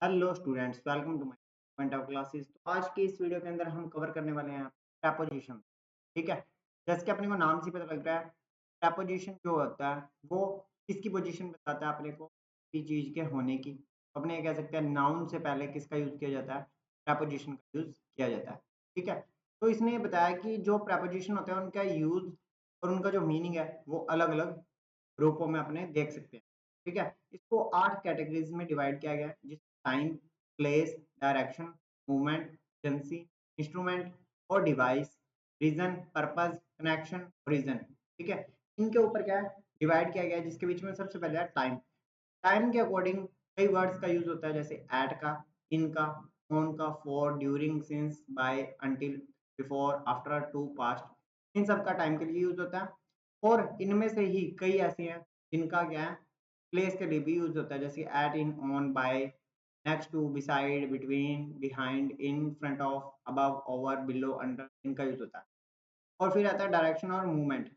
Hello students, welcome to my point of classes. तो आज की इस वीडियो के अंदर हम कवर करने वाले हैं प्रेपोजिशन। ठीक है, जैसे कि अपने को नाम से पता लग रहा है, प्रेपोजिशन जो होता है वो किसकी पोजीशन बताता है अपने को, किसी चीज़ के होने की। तो अपने ये कह सकते हैं नाउन से पहले किसका यूज़ किया जाता है, प्रेपोजिशन का यूज़ किया जाता है। ठीक है, तो इसने ये बताया कि जो प्रेपोजिशन होते हैं उनका यूज़ और उनका जो मीनिंग है वो अलग अलग ग्रुपों में अपने देख सकते हैं। ठीक है, इसको 8 कैटेगरीज में डिवाइड किया गया है, जिस time, place, direction, movement, agency, instrument और device, reason, purpose, connection, reason. ठीक है, इनके ऊपर क्या है डिवाइड किया गया है, जिसके बीच में सबसे पहले है टाइम। टाइम के अकॉर्डिंग कई वर्ड्स का यूज होता है, जैसे एट का, इन का, ऑन का, for, during, since, by, until, before, after, to, past. इन सब का टाइम के लिए यूज होता है। और इनमें से ही कई ऐसे हैं जिनका क्या है प्लेस के लिए भी यूज होता है, जैसे at, in, on, by, next to, beside, between, behind, in, front of, above, over, below, under, इनका यूज होता है। और फिर आता है डायरेक्शन और मूवमेंट।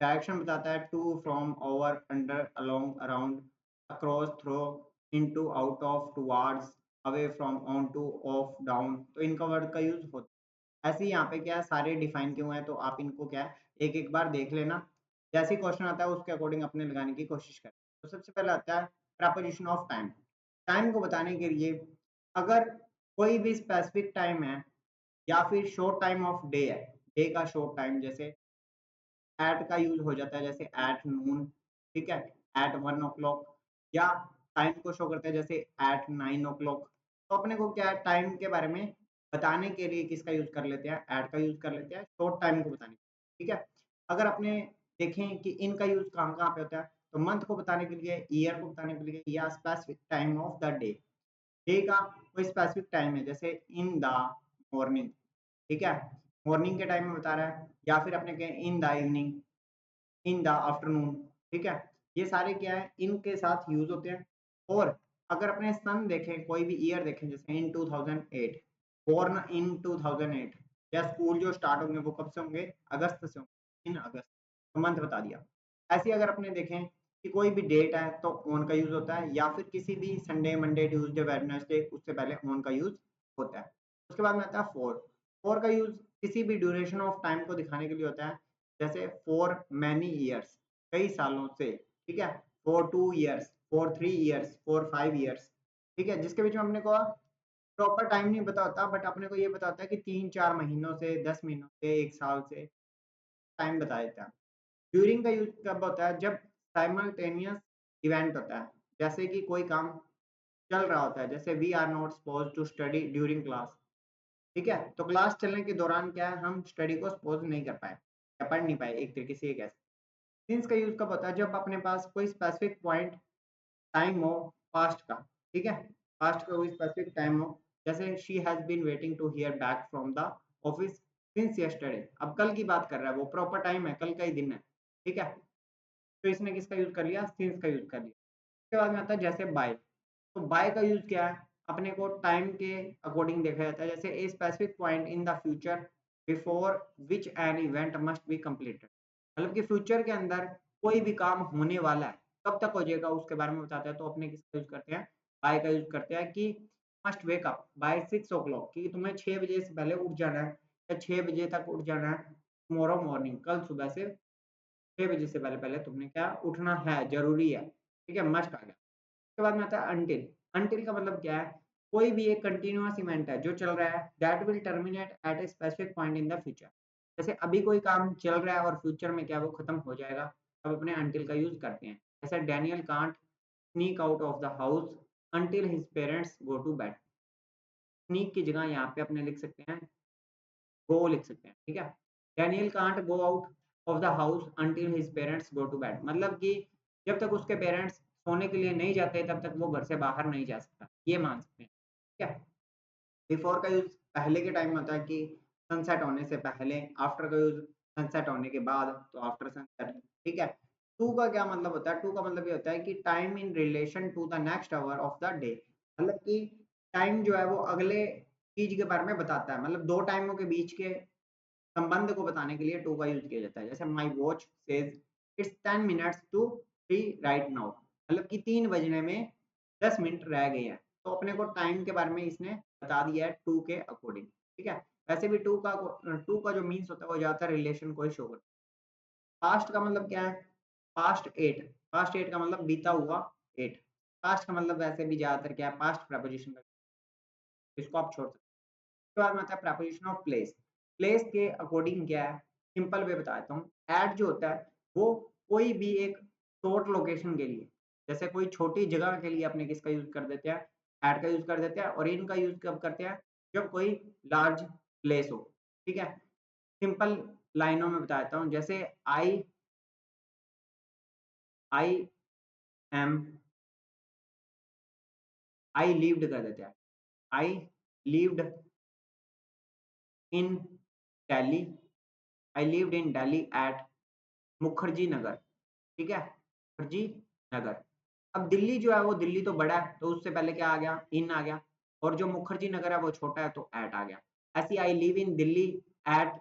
डायरेक्शन बताता है to, from, over, under, along, around, across, through, into, out of, towards, away from, onto, off, down. तो इनका वर्ड का यूज होता है। ऐसे ही यहाँ पे क्या है सारे डिफाइन क्यों है, तो आप इनको क्या है एक एक बार देख लेना। जैसे ही क्वेश्चन आता है उसके अकॉर्डिंग अपने लगाने की कोशिश करें। तो सबसे पहले आता है प्रपोजिशन ऑफ टाइम। टाइम को बताने के लिए अगर कोई भी स्पेसिफिक टाइम है या फिर शॉर्ट टाइम ऑफ डे है, डे का शॉर्ट टाइम, जैसे एट का यूज हो जाता है, जैसे एट नून। ठीक है, एट 1 o'clock, या टाइम को शो करते हैं जैसे एट 9 o'clock। तो अपने को क्या है टाइम के बारे में बताने के लिए किसका यूज कर लेते हैं, एट का यूज कर लेते हैं शॉर्ट टाइम को बताने के लिए। ठीक है, अगर अपने देखें कि इनका यूज कहाँ कहाँ पे होता है, तो मंथ को बताने के लिए, ईयर को बताने के लिए, या specific time of the day. Day का कोई स्पेसिफिक टाइम है, जैसे इन द मॉर्निंग। ठीक है, मॉर्निंग के टाइम में बता रहा है, या फिर अपने कहें in the evening, in the afternoon. ठीक है, ये सारे क्या है इनके साथ यूज होते हैं। और अगर अपने सन देखें, कोई भी ईयर देखें, जैसे इन 2008, बोर्न इन 2008, या स्कूल जो स्टार्ट होंगे वो कब से होंगे, अगस्त से होंगे, इन अगस्त। तो मंथ बता दिया। ऐसे ही अगर अपने देखें कि कोई भी डेट है तो ऑन का यूज होता है, या फिर किसी भी संडे, मंडे, ट्यूसडे, वेडनेसडे, उससे पहले ऑन का यूज होता है। उसके बाद में आता है फोर। फोर का यूज किसी भी ड्यूरेशन ऑफ टाइम को दिखाने के लिए होता है, जैसे फॉर मैनी ईयर्स, कई सालों से। ठीक है, for 2 years, for 3 years, for 5 years. ठीक है, जिसके बीच में हमने को प्रॉपर टाइम नहीं पता होता, बट अपने को ये पता होता है कि 3-4 महीनों से, 10 महीनों से, 1 साल से टाइम बता देता है। ड्यूरिंग का यूज कब होता है, जब साइमल्टेनियस इवेंट होता है, जैसे कि कोई काम चल रहा होता है, जैसे we are not suppose to study during class. ठीक है, तो क्लास चलने के दौरान क्या है हम स्टडी को सपोज नहीं कर पाए या पढ़ नहीं पाए, एक तरीके से ये कह सकते हैं। सिंस का यूज कब होता है, जब अपने पास कोई स्पेसिफिक पॉइंट टाइम हो पास्ट का। ठीक है, पास्ट का कोई स्पेसिफिक टाइम हो, जैसे she has been waiting to hear back from the office since yesterday. अब कल की बात कर रहा है, वो प्रॉपर टाइम है, कल का ही दिन है। ठीक है, तो इसने किसका यूज कर लिया, सिंस का यूज कर लिया। उसके बाद में आता है जैसे बाय। तो बाय का यूज क्या है, अपने को टाइम के अकॉर्डिंग देखा जाता है, जैसे a specific point in the future before which an event must be completed. मतलब कि फ्यूचर के अंदर कोई भी काम होने वाला है, कब तक हो जाएगा उसके बारे में बताता है। तो अपने किसका यूज करते हैं, बाय का यूज करते हैं कि must wake up by 6 o'clock, कि तुम्हें 6 बजे से पहले उठ जाना है, या 6 बजे तक उठ जाना है टुमारो मॉर्निंग, कल सुबह से 6 बजे से पहले पहले तुमने क्या उठना है, जरूरी है। ठीक है, मस्ट आ गया। उसके बाद में आता है अंटिल। अंटिल का मतलब क्या है, कोई भी एक कंटिन्यूअस इवेंट है जो चल रहा है, that will terminate at a specific point in the future. जैसे अभी कोई काम चल रहा है और फ्यूचर में क्या वो खत्म हो जाएगा, तब अपने अंटिल का यूज करते हैं। जैसे Daniel can't sneak out of the house until his parents go to bed. Sneak की जगह यहाँ पे अपने लिख सकते हैं गो लिख सकते हैं। ठीक है, Daniel can't go out of the house until his parents go to bed, मतलब कि जब तक उसके पेरेंट्स सोने के लिए नहीं जाते तब तक वो घर से बाहर नहीं जा सकता, ये मान सकते हैं। ठीक है, बिफोर का यूज पहले के टाइम में होता है कि सनसेट होने से पहले, आफ्टर का यूज सनसेट होने के बाद, तो आफ्टर सनसेट। ठीक है, टू का क्या मतलब होता है, टू का मतलब ये होता है कि time in relation to the next hour of the day. मतलब कि टाइम जो है वो अगले चीज के बारे में बताता है, मतलब दो टाइमों के बीच के संबंध को बताने के लिए टू का यूज किया जाता है। जैसे my watch says it's 10 minutes to 3 right now, मतलब कि 3 बजने में 10 मिनट रह गए हैं। तो अपने को टाइम के बारे में इसने बता दिया है टू के अकॉर्डिंग, ठीक है। वैसे भी टू का जो मीन्स होता है वो ज्यादातर रिलेशन को ही शो करता है। पास्ट का मतलब क्या है? पास्ट एट का मतलब बीता हुआ एट। पास्ट का मतलब वैसे भी ज्यादातर क्या है, पास्ट प्रपोजिशन का, इसको आप छोड़ सकते हैं। उसके बाद में आता है प्रपोजिशन ऑफ प्लेस। प्लेस के अकॉर्डिंग क्या है, सिंपल वे बता देता हूँ। एट जो होता है वो कोई भी एक शॉर्ट लोकेशन के लिए, जैसे कोई छोटी जगह के लिए अपने किसका यूज कर देते हैं, एट का यूज कर देते हैं। और इन का यूज कब करते हैं, जब कोई लार्ज प्लेस हो, ठीक है। सिंपल लाइनों में बता देता हूँ, जैसे आई आई एम आई लिव्ड कर देते हैं, I lived in Delhi, I lived in Delhi at Mukherjee Nagar, ठीक है, मुखर्जी नगर। अब दिल्ली जो है वो दिल्ली तो बड़ा है, तो उससे पहले क्या आ गया, इन आ गया। और जो मुखर्जी नगर है वो छोटा है, तो एट आ गया। ऐसी I live in Delhi at,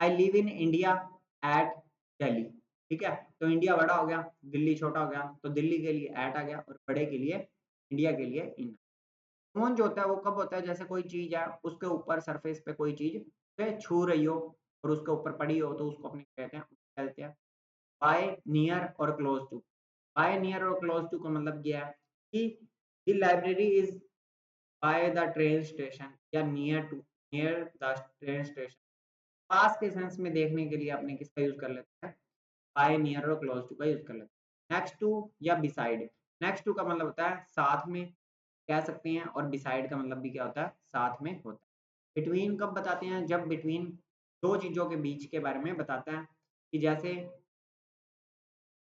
I live in India at Delhi, ठीक है। तो इंडिया बड़ा हो गया, दिल्ली छोटा हो गया, तो दिल्ली के लिए एट आ गया और बड़े के लिए इंडिया के लिए इन। ऑन जो होता है वो कब होता है, जैसे कोई चीज है उसके ऊपर सरफेस पे कोई चीज से छू रही हो और उसके ऊपर पड़ी हो, तो उसको अपने कहते हैं बाय नियर और क्लोज टू। बाय नियर और क्लोज टू का मतलब क्या है कि the library is by the train station या नियर द ट्रेन स्टेशन। पास के सेंस में देखने के लिए अपने किसका यूज कर लेते हैं, बाय नियर और क्लोज टू का यूज कर लेते हैं। नेक्स्ट टू या बिसाइड। नेक्स्ट टू का मतलब होता है साथ में कह सकते हैं, और बिसाइड का मतलब भी क्या होता है, साथ में होता है। बिटवीन कब बताते हैं, जब बिटवीन दो चीजों के बीच के बारे में बताता है, कि जैसे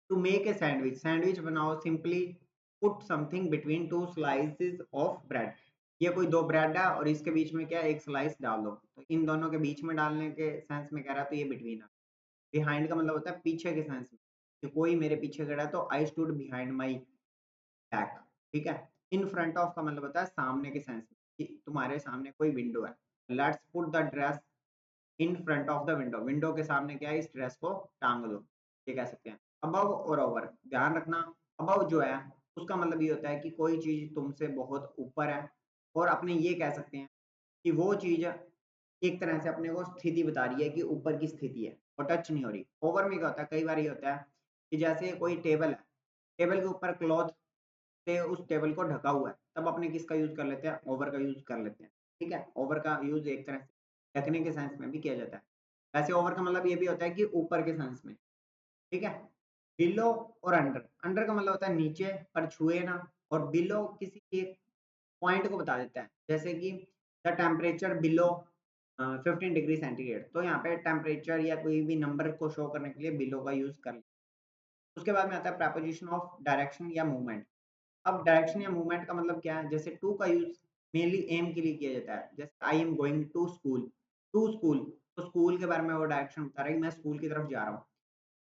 to make a sandwich, sandwich बनाओ, simply put something between two slices of bread. ये कोई दो ब्रेड है और इसके बीच में क्या है, एक स्लाइस डाल दो, तो इन दोनों के बीच में डालने के सेंस में कह रहा है, तो ये बिटवीन है। बिहाइंड का मतलब होता है पीछे के सेंस में, कि कोई मेरे पीछे खड़ा है, तो I stood behind my back, ठीक है। इन फ्रंट ऑफ का मतलब होता है सामने के सेंस में, कि तुम्हारे सामने कोई विंडो है। Let's put the dress in front of the window, window के सामने क्या है, इस ड्रेस को टांग दो, ये कह सकते हैं। अबव और ओवर, ध्यान रखना, अबव जो है उसका मतलब ये होता है कि कोई चीज तुमसे बहुत ऊपर है, और अपने ये कह सकते हैं कि वो चीज एक तरह से अपने को स्थिति बता रही है कि ऊपर की स्थिति है और टच नहीं हो रही। ओवर में क्या होता है, कई बार ये होता है कि जैसे कोई टेबल है, टेबल के ऊपर क्लॉथ से उस टेबल को ढका हुआ है, तब अपने किसका यूज कर लेते हैं, ओवर का यूज कर लेते हैं, ठीक है। ओवर का यूज एक तरह से ढकने के सेंस में भी किया जाता है। वैसे ओवर का मतलब ये भी होता है कि ऊपर के सेंस में, ठीक है। बिलो और अंडर, अंडर का मतलब होता है नीचे पर छुए ना, और बिलो किसी एक पॉइंट को बता देता है, जैसे कि the temperature below 15 degree centigrade, तो यहाँ पे टेम्परेचर या कोई भी नंबर को शो करने के लिए बिलो का यूज कर लेते हैं। उसके बाद में आता है प्रपोजिशन ऑफ डायरेक्शन या मूवमेंट। अब डायरेक्शन या मूवमेंट का मतलब क्या है, जैसे टू का यूज मेनली एम के लिए किया जाता है, जैसे I am going to school, तो स्कूल के बारे में वो डायरेक्शन बता रहा है कि मैं स्कूल की तरफ जा रहा हूँ।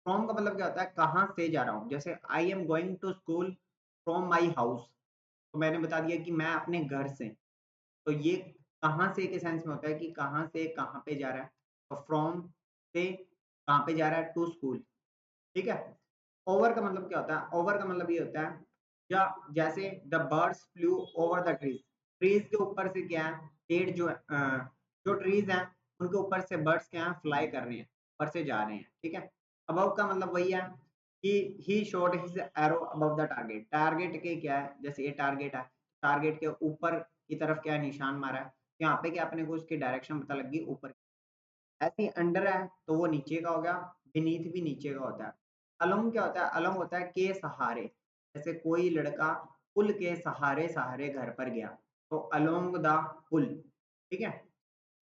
फ्रॉम का मतलब क्या होता है, कहाँ से जा रहा हूँ, जैसे I am going to school from my house, तो मैंने बता दिया कि मैं अपने घर से, तो ये कहाँ से के सेंस में होता है कि कहाँ से कहाँ पे जा रहा है, तो फ्रॉम से कहाँ पे जा रहा है, टू स्कूल, ठीक है। ओवर का मतलब क्या होता है, ओवर का मतलब ये होता है या जैसे the birds flu over the trees, trees के ऊपर से क्या है, पेड़ जो है जो ट्रीज हैं उनके ऊपर से बर्ड्स क्या है, फ्लाई कर रहे हैं, ऊपर से जा रहे हैं, ठीक है। अबव का मतलब वही है कि he shot his arrow above the target, target के क्या है, जैसे ये टारगेट है, टारगेट के ऊपर की तरफ क्या है, निशान मारा है, यहाँ पे क्या अपने को उसकी डायरेक्शन पता लगी ऊपर। ऐसे ही अंडर है तो वो नीचे का हो गया, बीनीथ भी नीचे का होता है। अलोंग क्या होता है, अलोंग होता है के सहारे, जैसे कोई लड़का पुल के सहारे सहारे घर पर गया, तो अलोंग द पुल, ठीक है।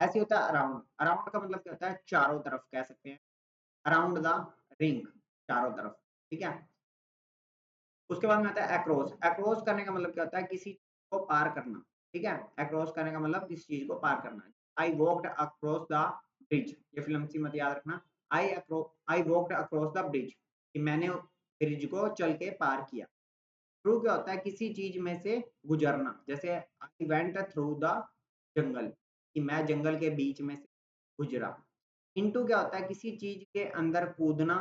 ऐसे होता है अराउंड, अराउंड का मतलब क्या होता है, चारों तरफ कह सकते हैं, अराउंड द रिंग, चारों तरफ, ठीक है। उसके बाद में आता है अक्रॉस, अक्रॉस करने का मतलब क्या होता है, किसी को पार करना, ठीक है। अक्रॉस करने का मतलब किसी चीज को पार करना। I walked across the bridge, ये फिल्म सी मत याद रखना, I walked across the bridge, कि मैंने ब्रिज को चल के पार किया। थ्रू क्या होता है, किसी चीज में से गुजरना, जैसे I went through the jungle, कि मैं जंगल के बीच में से गुजरा। इनटू क्या होता है, किसी चीज के अंदर कूदना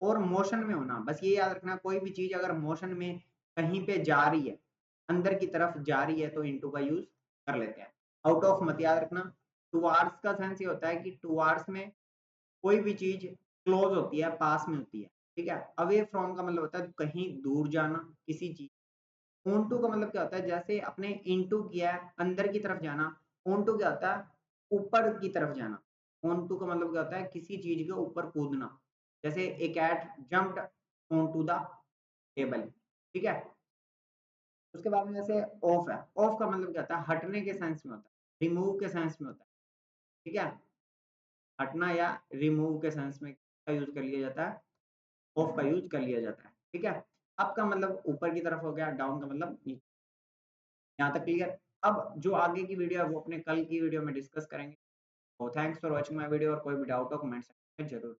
और मोशन में होना। बस ये याद रखना, कोई भी चीज अगर मोशन में कहीं पे जा रही है, अंदर की तरफ जा रही है तो इनटू का यूज कर लेते हैं। आउट ऑफ मत याद रखना। टुवार्ड्स का सेंस ये होता है कि टुवार्ड्स में कोई भी चीज क्लोज होती है, पास में होती है, ठीक है। अवे फ्रॉम का मतलब होता है कहीं दूर जाना किसी चीज। ऑन टू का मतलब क्या होता है, जैसे अपने इनटू किया है अंदर की तरफ जाना। ऑन टू क्या होता है, ऊपर की तरफ जाना। ऑन टू का मतलब क्या होता है, किसी चीज के ऊपर कूदना। जैसे a cat jumped on to the table, ठीक है। उसके बाद में जैसे ऑफ है, ऑफ का मतलब क्या होता है, हटने के सेंस में होता है, रिमूव के सेंस में होता है, ठीक है। हटना या रिमूव के सेंस में का यूज कर लिया जाता है, ऑफ का यूज कर लिया जाता है, ठीक है। अप का मतलब ऊपर की तरफ हो गया, डाउन का मतलब नीचे। यहाँ तक क्लियर। अब जो आगे की वीडियो है वो अपने कल की वीडियो में डिस्कस करेंगे। तो thanks for watching my video, और कोई भी डाउट हो कमेंट सेक्शन में जरूर